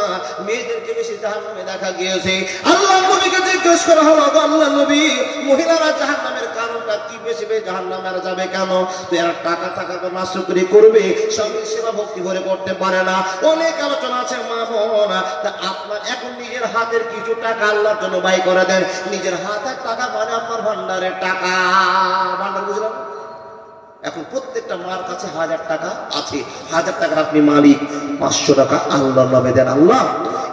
মেয়েদেরকে বেশি জাহান্নামে দেখা গিয়েছে। আল্লাহ নবীকে জিজ্ঞেস করা হলো, আল্লাহ নবী মহিলারা জাহান্নামের কারণটা কি, বেশি বেশি জাহান্নামে যাবে কেন? তো এরা টাকা টাকার পর নাশকরি করবে, স্বামীর সেবা ভক্তি করে করতে পারে না। অনেক আলোচনা আছে মা বোন। তা আপনার এখন নিজের হাতের কিছু টাকা আল্লাহর জন্য ব্যয় করে দেন। নিজের হাতের টাকা মানে আপনার ভান্ডারের টাকা। ভান্ডার বুঝলাম? এখন প্রত্যেকটা মার কাছে 1000 টাকা আছে, 1000 টাকা আপনি মালিক। 500 টাকা আল্লাহর নামে দেন। আল্লাহ,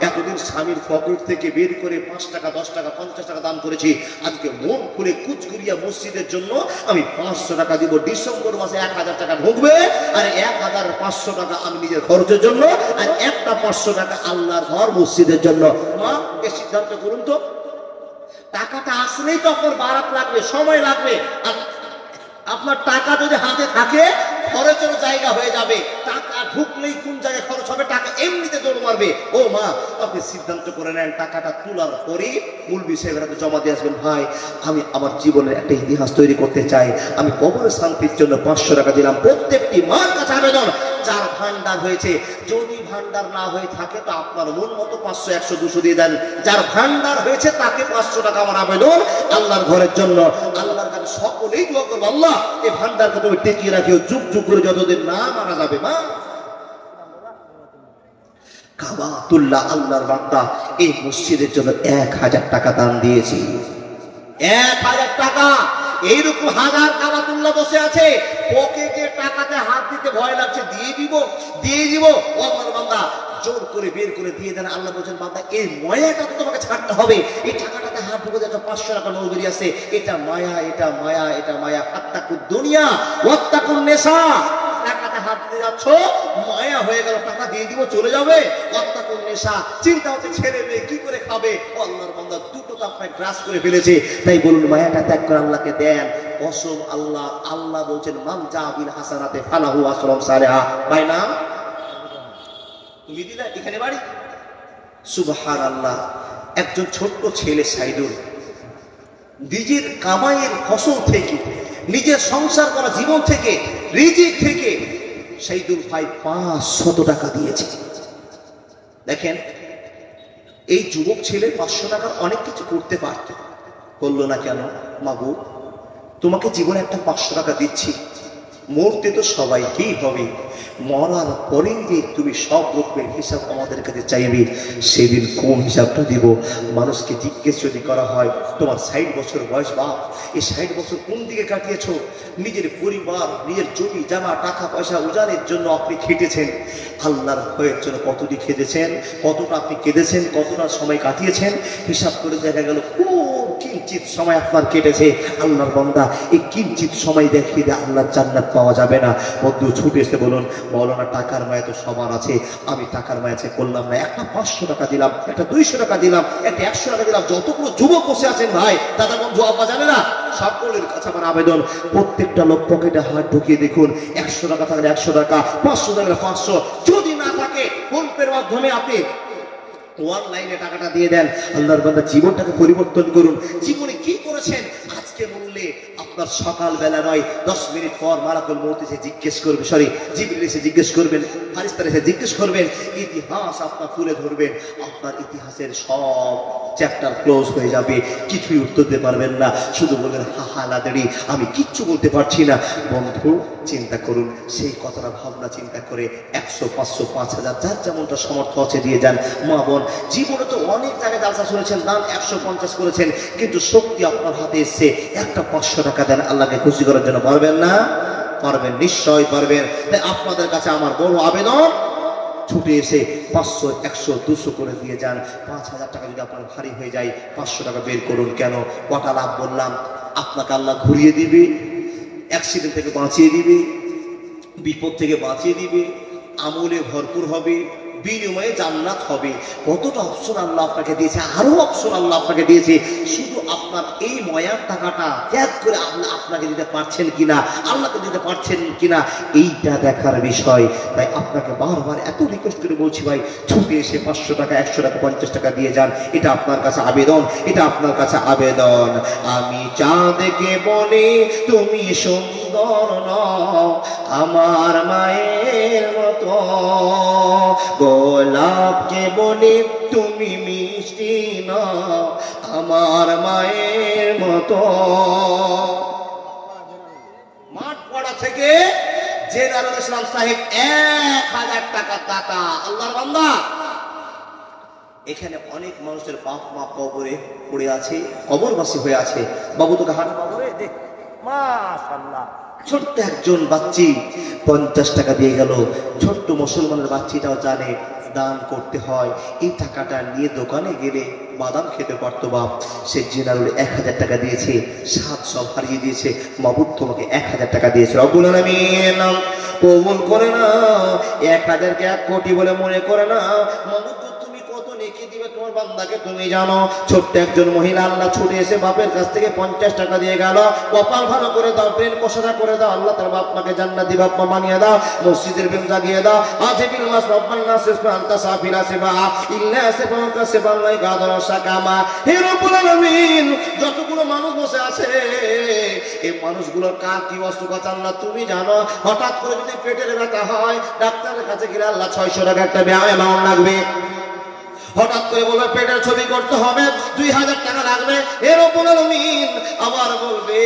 এতদিন স্বামীর পকেট থেকে বের করে 5 টাকা 10 টাকা 50 টাকা দান করেছি, আজকে মন খুলে কুচকুরিয়া মসজিদের জন্য আমি 500 টাকা দিব। ডিসেম্বর মাসে 1000 টাকা ঢুকবে, আর 1500 টাকা আমি নিজের খরচের জন্য, আর একটা 500 টাকা আল্লাহর ঘর মসজিদের জন্য। মা, এ সিদ্ধান্ত করুন তো। টাকাটা আসলেই তো আপনার বারাত লাগবে, সময় লাগবে। আর আপনার টাকা যদি হাতে থাকে খরচের জায়গা হয়ে যাবে। টাকা ঢুকলেই কোন জায়গায় খরচ হবে, টাকা এমনিতে দৌড় মারবে। ও মা, আপনি সিদ্ধান্ত করে নেন, টাকাটা তোলার পরে মুলবি সাহেবের হাতে জমা দিয়ে আসবেন। ভাই, আমি আমার জীবনের একটা ইতিহাস তৈরি করতে চাই, আমি কবরের শান্তির জন্য 500 টাকা দিলাম। প্রত্যেকটি মার কাছে আবেদন, যার ভান্ডার হয়েছে, যদি ভান্ডার না হয়ে থাকে তো আপনার মন মতো 500 100 200 দিয়ে দেন। যার ভান্ডার হয়েছে তাকে 500 টাকা আমার আবেদন আল্লাহর ঘরের জন্য। আল্লাহর কাছে সকলেই দোয়া করবো, আল্লাহ এই ভান্ডারকে তুমি টিকিয়ে রাখিও যুগ যুগ করে, যতদিন না মারা যাবে। মা, কাবাতুল্লাহ আল্লাহর বান্দা এই মসজিদের জন্য 1000 টাকা দান দিয়েছি। 1000 টাকা। এইরকম হাজার কাবাতুল্লাহ বসে আছে, পকেটে টাকাতে হাত দিতে ভয় লাগছে, দিয়ে দিব দিয়ে দিব। ও আল্লাহর বান্দা, জোর করে বের করে দিয়ে দেন। আল্লাহ বলছেন, বান্দা এই মায়াটা তো তোমাকে ছাড়তে হবে। এই টাকাটাতে হাত ঢুকে যাচ্ছে, 500 টাকা নোট বেরিয়ে আছে। এটা মায়া, এটা মায়া, এটা মায়া। আত্তাকুদ দুনিয়া ওয়াত্তাকুন নেশা। টাকাতে হাত দিতে যাচ্ছ, মায়া হয়ে গেল, টাকা দিয়ে দিব চলে যাবে। ওয়াত্তাকুন নেশা, চিন্তা হচ্ছে ছেলে মেয়ে কি করে খাবে। আল্লাহর বান্দা দুটো তো আপনাকে গ্রাস করে ফেলেছে। তাই বলুন, মায়াটা ত্যাগ করে আল্লাহকে দেন। কসম আল্লাহ, আল্লাহ বলছেন, মান জাবিল হাসানাতে ফালাহু আসরাম সালেহা। ভাই না, তুমি দিলে এখানে বাড়ি। সুবহানাল্লাহ। একজন ছোট্ট ছেলে সাইদুল নিজের কামাইয়ের ফসল থেকে, নিজের সংসার করা জীবন থেকে, রিজিক থেকে সাইদুল ভাই 500 টাকা দিয়েছে। দেখেন, এই যুবক ছেলে 500 টাকার অনেক কিছু করতে পারত, করলো না কেন? মাগো, তোমাকে জীবনে একটা 500 টাকা দিচ্ছি, মরতে তো সবাইকেই হবে, মরার পরেই যে তুমি সব রকমের হিসাব আমাদের কাছে চাইবে, সেদিন কোন হিসাবটা দিব? মানুষকে জিজ্ঞেস যদি করা হয়, তোমার 60 বছর বয়স বাপ, এই 60 বছর কোন দিকে কাটিয়েছো? নিজের পরিবার, নিজের জমি জামা টাকা পয়সা উজানের জন্য আপনি খেটেছেন, আল্লাহর ভয়ের জন্য কতটি খেটেছেন, কতটা আপনি কেঁদেছেন, কতটা সময় কাটিয়েছেন, হিসাব করে দেখা গেল খুব কিঞ্চিত সময় আপনার কেটেছে। আল্লাহর বান্দা, এই কিঞ্চিত সময় দেখিয়ে দিয়ে আল্লাহর জান্নাত পাওয়া যাবে না। বন্ধু ছুটে এসে বলুন, মাওলানা টাকার মায়া তো সবার আছে, আমি টাকার মায়া করলাম না, একটা 500 টাকা দিলাম, একটা 200 টাকা দিলাম, একটা 100 টাকা দিলাম। যতগুলো যুবক বসে আছেন ভাই, দাদা বন্ধু আব্বা জানে না, সকলের কাছে আমার আবেদন, প্রত্যেকটা লোক পকেটে হাত ঢুকিয়ে দেখুন, 100 টাকা থাকলে 100 টাকা, 500 থাকলে 500, যদি না থাকে ফোন পের মাধ্যমে আপনি অনলাইনে টাকাটা দিয়ে দেন। আল্লাহর বান্দা, জীবনটাকে পরিবর্তন করুন। জীবনে কি করেছেন আজকে বললে আপনার সকালবেলা নয়, 10 মিনিট পর মালাকুল মউত এসে জিজ্ঞেস করবে, সরি জিবরিল এসে জিজ্ঞেস করবেন, ফারিস্তা এসে জিজ্ঞেস করবেন, ইতিহাস আপনার তুলে ধরবেন, আপনার ইতিহাসের সব চ্যাপ্টার ক্লোজ হয়ে যাবে, কিছুই উত্তর দিতে পারবেন না, শুধু বলবেন হাহা লাদারি, আমি কিচ্ছু বলতে পারছি না। বন্ধু চিন্তা করুন, সেই কথাটা ভাবনা চিন্তা করে 100 500 5000 যার যেমনটা সামর্থ্য আছে দিয়ে যান। মা বোন, জীবনে তো অনেক জায়গায় জালসা শুনেছেন, দান 150 করেছেন, কিন্তু শক্তি আপনার হাতে এসছে, একটা 500 টাকা দেন, আল্লাহকে খুশি করার জন্য। পারবেন না? পারবেন, নিশ্চয় পারবেন। তাই আপনাদের কাছে আমার বড় আবেদন, ছুটে এসে 500 100 200 করে দিয়ে যান। 5000 টাকা যদি আপনার ভারী হয়ে যায়, 500 টাকা বের করুন। কেন? কটা লাভ বললাম, আপনাকে আল্লাহ ঘুরিয়ে দিবে, অ্যাক্সিডেন্ট থেকে বাঁচিয়ে দিবে, বিপদ থেকে বাঁচিয়ে দিবে, আমলে ভরপুর হবে, বিনিময়ে জান্নাত হবে। কতটা অপশন আল্লাহ আপনাকে দিয়েছে, আরো অপশন আল্লাহ আপনাকে দিয়েছে। শুধু আপনার এই ময়ার টাকাটা ত্যাগ করে আল্লাহ আপনাকে দিতে পারছেন কিনা, আল্লাহকে দিতে পারছেন কিনা, এইটা দেখার বিষয়। তাই আপনাকে বারবার এত রিকোয়েস্ট করে বলছি, ভাই ছুটে এসে 500 টাকা 100 টাকা 50 টাকা দিয়ে যান। এটা আপনার কাছে আবেদন, এটা আপনার কাছে আবেদন। আমি চাঁদকে বলি তুমি সুন্দর নও, আমার মায়ের মতো, গোলাপকে বলি তুমি মিষ্টি নও, আমার মায়ের মতো। মতো। মাঠপাড়া থেকে জেনারেল ইসলাম সাহেব 1000 টাকা দাতা, আল্লাহর বান্দা। এখানে অনেক মানুষের বাপ মা কবরে পড়ে আছে, কবরবাসী হয়ে আছে। বাবু তোকে হাট কবরে দেখ, মাশাআল্লাহ। ছোট্ট একজন বাচ্চি 50 টাকা দিয়ে গেল। ছোট্ট মুসলমানের বাচ্চিটাও জানে দান করতে হয়। এই টাকাটা নিয়ে দোকানে গেলে বাদাম খেতে পারতো বাপ। সে জেনারেল 1000 টাকা দিয়েছে, সাত সব হারিয়ে দিয়েছে। মাবুদ তোমাকে 1000 টাকা দিয়েছে, রব্বুল আলামিন কবুল করে না। 1000কে 1 কোটি বলে মনে করে না। মাবুদ তুমি কত নেকি দিবে তোমার বান্দাকে তুমি জানো। ছোট্ট একজন মহিলা আল্লাহ ছুটে এসে বাপের কাছ থেকে 50 টাকা দিয়ে গেল। কপাল ভালো করে দাও, ব্রেন পোষাটা করে দাও, আল্লাহ তার বাপ মাকে জান্নাতি বাপ মা বানিয়ে দাও, মসজিদের বেল জাগিয়ে দাও। আছে বিল মাস রব্বান নাস আনতা সাফিরা সেবা ইল্লা সেবাকা সেবাল্লাই গাদর সাকামা। হে রব্বুল আলামিন, যতগুলো মানুষ বসে আছে এই মানুষগুলোর কার কি অসুখ আছে আল্লাহ তুমি জানো। হঠাৎ করে যদি পেটের ব্যথা হয়, ডাক্তারের কাছে গেলে আল্লাহ 600 টাকা একটা অ্যামাউন্ট লাগবে। হঠাৎ করে বলবে পেটের ছবি করতে হবে, 2000 টাকা লাগবে। এর রব্বুল আলামিন আবার বলবে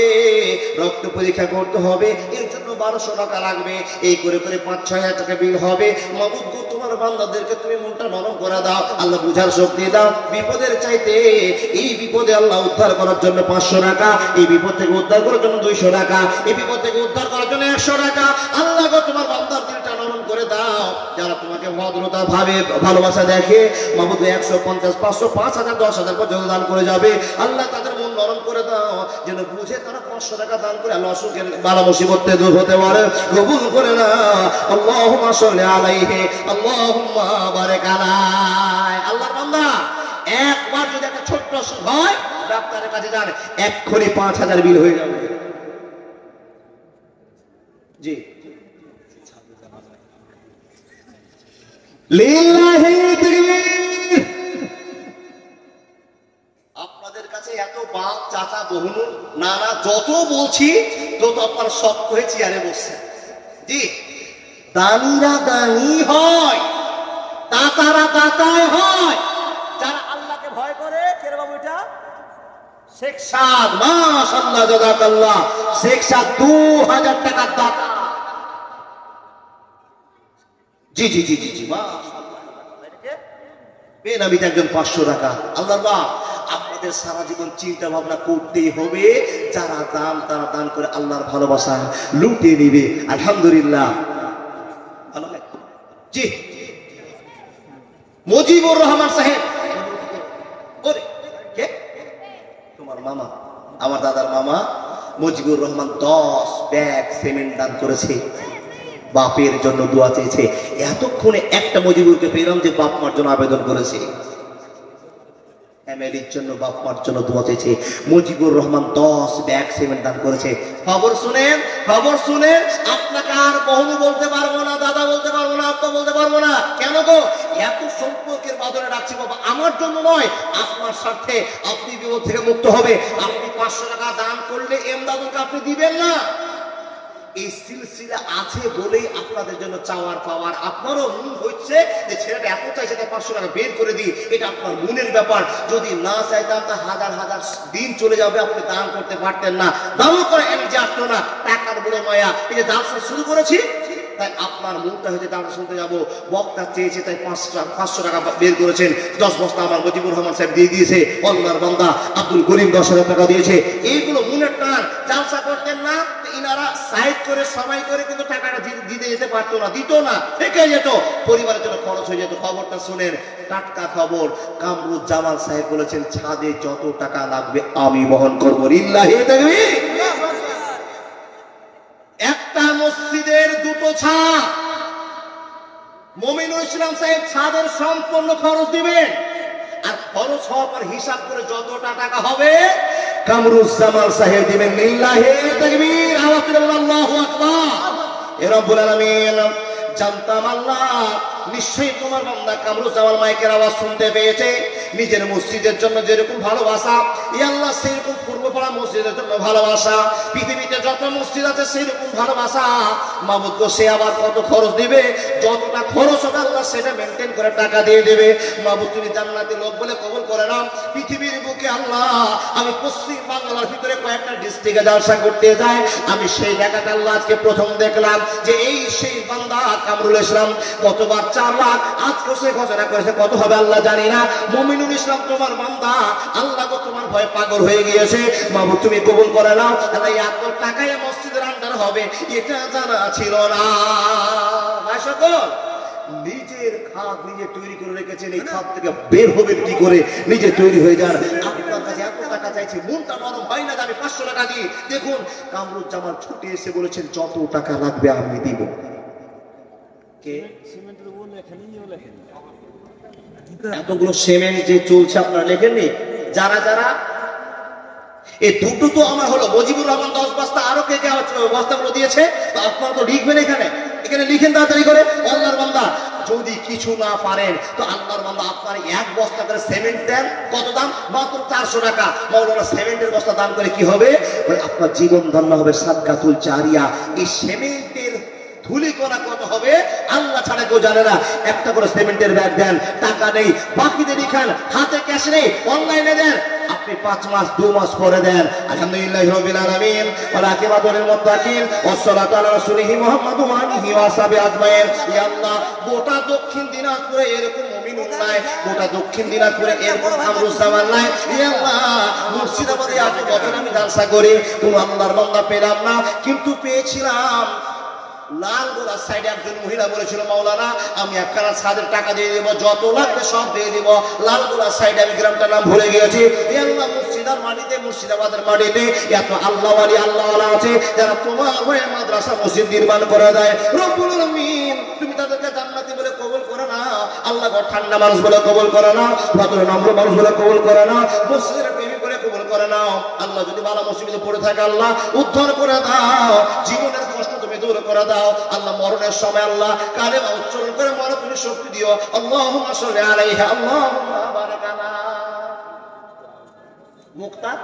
রক্ত পরীক্ষা করতে হবে, এর জন্য 1200 টাকা লাগবে। এই করে করে 5-6 টাকা বিল হবে। মাবুদ গো তোমার বান্দাদেরকে তুমি মনটা নরম করে দাও, আল্লাহ বুঝার শক্তি দাও। বিপদের চাইতে এই বিপদে আল্লাহ উদ্ধার করার জন্য 500 টাকা, এই বিপদ থেকে উদ্ধার করার জন্য 200 টাকা, এই বিপদ থেকে উদ্ধার করার জন্য 100 টাকা। আল্লাহ গো তোমার বান্দার দিলটা নরম করে দাও। যারা তোমাকে ভদ্রতা ভাবে ভালোবাসা দেখে মাবুদ 150, 500, 5000, 10,000 পর্যন্ত দান করে যাবে। আল্লাহ তাদের মন নরম করে দাও, যেন বুঝে তারা 500 টাকা দান করে আল্লাহ অসুখের বালা মুসিবত থেকে দূর হতে পারে। কবুল করে না। আল্লাহুম্মা সাল্লি আলাইহি, আল্লাহুম্মা বারিক আলাইহি। আল্লাহর বান্দা একবার যদি একটা ছোট্ট অসুখ হয়, ডাক্তারের কাছে যান, এক্ষুনি 5000 বিল হয়ে যাবে। জি লিল্লাহি তাকবীর। আপনাদের কাছে এত বাপ চাচা বহুনু নানা যত বলছি তত আপনারা শক্ত হয়ে চেয়ারে বসছেন। জি, দানিরা দানি হয়, দাতারা দাতায় হয়। যারা আল্লাহকে ভয় করে, কে রে বাবু এটা? শেখ সাদ, মাশাআল্লাহ জাযাকাল্লাহ। শেখ সাদ 2000 টাকা দাতা। জি জি জি জি জি, বেনামিতে একজন 500 টাকা। আল্লাহর বাপ আপনাদের সারা জীবন চিন্তা ভাবনা করতেই হবে, যারা দান তারা দান করে আল্লাহর ভালোবাসা লুটে নিবে। আলহামদুলিল্লাহ। জি, মুজিবুর রহমান সাহেব, কে? তোমার মামা, আমার দাদার মামা মুজিবুর রহমান 10 ব্যাগ সিমেন্ট দান করেছে। বাপের জন্য দোয়া চেয়েছে। এতক্ষণে একটা মুজিবুরকে পেলাম যে বাপ মার জন্য আবেদন করেছে, ফ্যামিলির জন্য বাপ মার জন্য দোয়া চেয়েছে। মুজিবুর রহমান 10 ব্যাগ সিমেন্ট দান করেছে। খবর শুনেন, খবর শুনেন। আপনাকে আর বহু বলতে পারবো না, দাদা বলতে পারবো না, আব্বা বলতে পারবো না। কেন গো? এত সম্পর্কের বাঁধনে রাখছি বাবা, আমার জন্য নয়, আপনার স্বার্থে। আপনি বিপদ থেকে মুক্ত হবে। আপনি 500 টাকা দান করলে এমদাদুলকে আপনি দিবেন না। এই সিলসিলা আছে বলেই আপনাদের জন্য চাওয়ার পাওয়ার। আপনারও মন হচ্ছে যে ছেলেটা এত চাইছে তাই 500 টাকা বের করে দিই, এটা আপনার মনের ব্যাপার। যদি না চাইতাম তা হাজার হাজার দিন চলে যাবে, আপনি দান করতে পারতেন না। দামও করে আমি যে আসতো না, টাকার বড় মায়া। এই যে দান শুরু করেছি, তাই আপনার মনটা হয়েছে দানটা শুনতে যাবো। বক্তা চেয়েছে তাই 500 টাকা বের করেছেন। 10 বস্তা আমার মুজিবুর রহমান সাহেব দিয়ে দিয়েছে। আল্লাহর বান্দা আব্দুল করিম 10,000 টাকা দিয়েছে। এইগুলো মনের টান। জালসা করতেন না, ইনারা সাইড করে সবাই করে কিন্তু টাকাটা দিতে যেতে পারতো না, দিত না, থেকে যেত, পরিবারের জন্য খরচ হয়ে যেত। খবরটা শুনেন, টাটকা খবর। কামরুজ্জামান সাহেব বলেছেন ছাদে যত টাকা লাগবে আমি বহন করবো। লিল্লাহি তাকবীর। একটা মসজিদের 2টো ছাদ। মুমিনুল ইসলাম সাহেব ছাদের সম্পূর্ণ খরচ দিবেন, আর খরচ হওয়ার পর হিসাব করে যতটা টাকা হবে কামরুজ্জামান সাহেব দিবেন। লিল্লাহি তাকবীর। আওয়াজ করে বলুন আল্লাহু আকবার। এ রব্বুল আলামিন। জানতাম আল্লাহ নিশ্চয়ই তোমার বান্দা কামরুজ্জামান মাইকের আওয়াজ শুনতে পেয়েছে। নিজের মসজিদের জন্য যেরকম ভালোবাসা, ই আল্লাহ সেরকম পূর্বপাড়া মসজিদের জন্য ভালোবাসা, পৃথিবীতে যত মসজিদ আছে সেরকম ভালোবাসা। মাবুদ গো, সে আবার কত খরচ দিবে, যতটা খরচ হবে আল্লাহ সেটা মেনটেন করে টাকা দিয়ে দেবে। মাবুদ তুমি জান্নাতি লোক বলে কবুল করে নাও। পৃথিবীর বুকে আল্লাহ আমি পশ্চিম বাংলার ভিতরে কয়েকটা ডিস্ট্রিক্টে জলসা করতে যাই, আমি সেই জায়গাটা আল্লাহ আজকে প্রথম দেখলাম যে এই সেই বান্দা কামরুল ইসলাম গতবার 4 লাখ, আজকে সে ঘোষণা করেছে কত হবে আল্লাহ জানি না। মুমিনুল ইসলাম তোমার বান্দা, আল্লাহ গো তোমার ভয়ে পাগল হয়ে গিয়েছে। মাবুদ তুমি কবুল করে নাও। আল্লাহ এত টাকায় মসজিদের আন্ডার হবে এটা জানা ছিল না। ভাই সকল, নিজের খাত নিজে তৈরি করে রেখেছেন, এই খাত থেকে বের হবে কি করে নিজে তৈরি হয়ে যান। আপনার কাছে এত টাকা চাইছে, মনটা নরম হয় না যে আমি 500 টাকা দিই। দেখুন কামরুজ্জামান ছুটে এসে বলেছেন যত টাকা লাগবে আমি দিব। কে এতগুলো সিমেন্ট যে চলছে আপনারা লেখেননি? যারা যারা এই দুটো তো আমার হলো মজিবুর রহমান 10 বস্তা, আরো কে কে বস্তাগুলো দিয়েছে, তো আপনারা তো লিখবেন এখানে লিখেন তাড়াতাড়ি করে। আল্লাহর বান্দা যদি কিছু না পারেন তো আল্লাহর বান্দা আপনার 1 বস্তা করে সিমেন্ট দেন। কত দাম? মাত্র 400 টাকা। মাওলানা সিমেন্টের বস্তা দান করে কি হবে? আপনার জীবন ধন্য হবে, সাদকাতুল জারিয়া। এই সিমেন্টের ধুলি করা কত হবে আল্লাহ ছাড়া কেউ জানে না। একটা করে সিমেন্টের ব্যাগ দেন, টাকা নেই, বাকিতে লিখান, হাতে ক্যাশ নেই, অনলাইনে দেন, আপনি 5 মাস 2 মাস পরে দেন। আলহামদুলিল্লাহি রাব্বিল আলামিন ওয়া আকিবাতুল মুত্তাকিন ওয়াস সালাতু আলা রাসূলিহি মুহাম্মাদু ওয়া আলিহি ওয়া সাহবিহি আজমাইন। ইয়া আল্লাহ, গোটা দক্ষিণ দিনাজপুরে এরকম মুমিনুন নাই, গোটা দক্ষিণ দিনাজপুরে এরকম কামরুজ্জামান নাই। ইয়া আল্লাহ, মুর্শিদাবাদে এত বছর আমি জলসা করি, কোন আল্লাহর বান্দা পেলাম না, কিন্তু পেয়েছিলাম লালগোলা সাইডে একজন মহিলা বলেছিল মাওলানা আমি একখানা ছাদের টাকা দিয়ে দেবো, যত লাগবে সব দিয়ে দিব। লালগোলা সাইডে আমি গ্রামটার নাম ভুলে গিয়েছি। আল্লাহ, মুর্শিদার মাটিতে, মুর্শিদাবাদের মাটিতে এত আল্লাহ ওয়ালি আল্লাহওয়ালা আছে যারা তোমার হয়ে মাদ্রাসা মসজিদ নির্মাণ করে দেয়। রব্বুল আলামিন তুমি তাদেরকে জান্নাতি বলে কবুল করে নাও। আল্লাহ গো ঠান্ডা মানুষ বলে কবুল করে নাও, ভদ্র নম্র মানুষ বলে কবুল করে নাও, মসজিদের প্রেমী করে কবুল করে নাও। আল্লাহ যদি বালা মুসিবতে পড়ে থাকে আল্লাহ উদ্ধার করে দাও, জীবনের কষ্ট তুমি দূর করে দাও। আল্লাহ মরণের সময় আল্লাহ কালেমা উচ্চারণ করে মরণ তুমি শক্তি দিও। আল্লাহুম্মা সাল্লি আলাইহা আল্লাহুম্মা বারাক আলা মুক্তার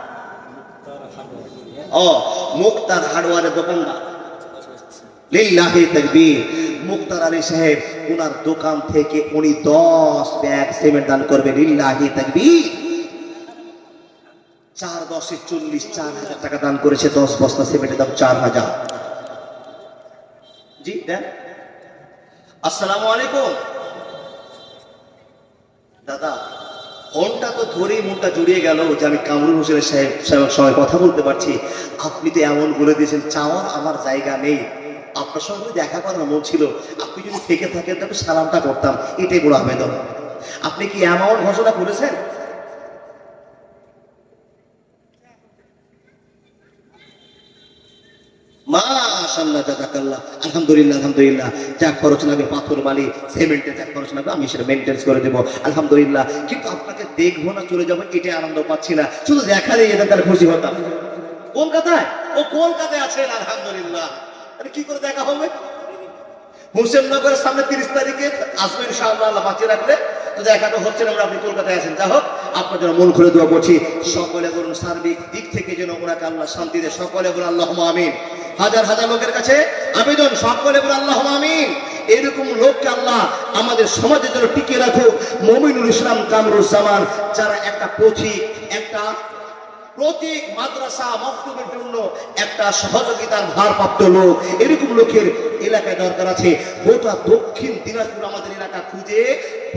মুক্তার হার্ডওয়্যারের দোকানদার, লিল্লাহি তাকবীর। মুক্তার আলী সাহেব ওনার দোকান থেকে উনি 10 ব্যাগ সিমেন্ট দান করবে, লিল্লাহি তাকবীর। 4 10 40 4000 টাকা দান করেছে। 10 বস্তা সিমেন্টের দাম 4000। জি দেন। আসসালামু আলাইকুম দাদা, ফোনটা তো ধরেই মনটা জড়িয়ে গেল যে আমি কামরুল হোসেনের সাহেবের সঙ্গে কথা বলতে পারছি। আপনি তো এমন বলে দিয়েছেন চাওয়ার আমার জায়গা নেই, আপনার সঙ্গে দেখা করার মন ছিল, আপনি যদি থেকে থাকেন তবে সালামটা করতাম, এটাই বড় আবেদন। আপনি কি অ্যামাউন্ট ঘোষণা করেছেন? মাশাআল্লাহ, জাযাকাল্লাহ, আলহামদুলিল্লাহ, আলহামদুলিল্লাহ। যা খরচ লাগবে পাথর বালি সিমেন্টে যা খরচ লাগবে আমি সেটা মেনটেন করে দেবো, আলহামদুলিল্লাহ। কিন্তু আপনাকে দেখবো না চলে যাবো এটাই আনন্দ পাচ্ছি না, শুধু দেখা দিয়ে যেতেন তাহলে খুশি হতাম। কলকাতায়? ও কলকাতায় আছেন, আলহামদুলিল্লাহ। কি করে দেখা হবে? হুসেননগরের সামনে 30 তারিখে আসবেন ইনশাআল্লাহ, আল্লাহ বাঁচিয়ে রাখলে। তো দেখাটা হচ্ছে না, আপনি কলকাতায় আছেন। যা হোক, আপনার জন্য মন খুলে দোয়া করছি। সকলে বলুন সার্বিক দিক থেকে যেন ওনাকে আল্লাহ শান্তি দেয়। সকলে বলুন আল্লাহুম্মা আমিন। হাজার হাজার লোকের কাছে আবেদন, সকলে বলুন আল্লাহুম্মা আমিন। এরকম লোককে আল্লাহ আমাদের সমাজের জন্য টিকিয়ে রাখুক। মুমিনুল ইসলাম কামরুজ্জামান যারা একটা পথিক, একটা প্রতীক, মাদ্রাসা মক্তবের জন্য একটা সহযোগিতার ভারপ্রাপ্ত লোক, এরকম লোকের এলাকায় দরকার আছে। গোটা দক্ষিণ দিনাজপুর আমাদের এলাকা খুঁজে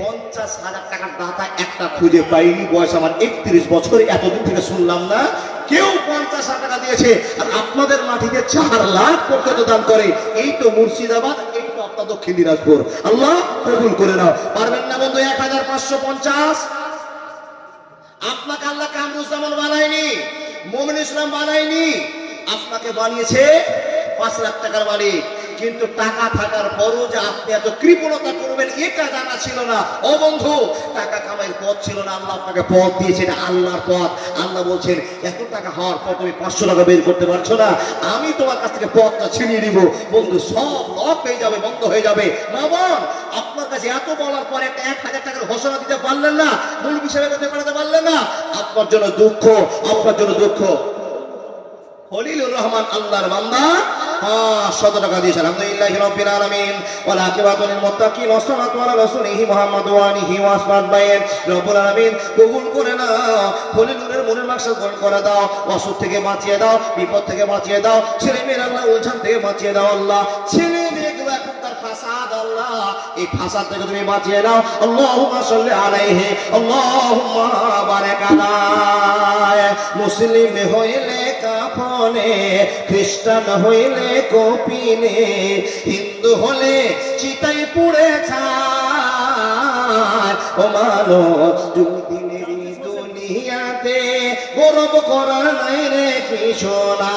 50,000 টাকার দাতা একটা খুঁজে পাইনি। বয়স আমার 31 বছর, এতদিন থেকে শুনলাম না কেউ 50,000 টাকা দিয়েছে। আর আপনাদের মাটিতে 4 লাখ পর্যন্ত দান করে। এই তো মুর্শিদাবাদ, এই তো আপনার দক্ষিণ দিনাজপুর। আল্লাহ কবুল করে নাও। পারবেন না বন্ধু? 1550। আপনাকে আল্লাহ কামরুজ্জামান বানায়নি, মুমিনুল ইসলাম বানায়নি, আপনাকে বানিয়েছে 5 লাখ টাকার মালিক। কিন্তু টাকা থাকার পরও যে আপনি এত কৃপণতা করবেন এটা জানা ছিল না। ও বন্ধু, টাকা কামাইয়ের পথ ছিল না, আল্লাহ আপনাকে পথ দিয়েছে, এটা আল্লাহর পথ। আল্লাহ বলছেন এত টাকা হওয়ার পর তুমি 500 টাকা বের করতে পারছো না, আমি তোমার কাছ থেকে পথটা ছিনিয়ে নিব। বন্ধু, সব লক হয়ে যাবে, বন্ধ হয়ে যাবে। মা বোন, আপনার কাছে এত বলার পর একটা 1000 টাকার ঘোষণা দিতে পারলেন না, মূল হিসাবে করতে পারলেন না, আপনার জন্য দুঃখ, আপনার জন্য দুঃখ। খলিলুর রহমান আল্লাহর বান্দা 500 টাকা দিয়েছে। আলহামদুলিল্লাহি রাব্বিল আলামিন ওয়াল আকিবাতু লিল মুত্তাকিন ওয়াসসালাতু আলা রাসূলিহি মুহাম্মাদু ওয়া আলিহি ওয়া আসহাবিহি রব্বুল আলামিন কবুল করে নাও। খলিলুরের মনের মাকসাদ পূরণ করে দাও, অসুখ থেকে বাঁচিয়ে দাও, বিপদ থেকে বাঁচিয়ে দাও, ছেলে মেয়ের আল্লাহ উলঝন থেকে বাঁচিয়ে দাও। আল্লাহ ছেলে মেয়েগুলো এখন তার ফাসাদ, আল্লাহ এই ফাসাদ থেকে তুমি বাঁচিয়ে নাও। আল্লাহুম্মা সাল্লি আলাইহি আল্লাহুম্মা বারিক আলাইহি। মুসলিম হইলে কাফনে, খ্রিস্টান হইলে কপিনে, হিন্দু হলে চিতাই পুড়ে ছাই। ও মানুষ, দুদিনের দুনিয়াতে গৌরব করার নাই রে কিছু না।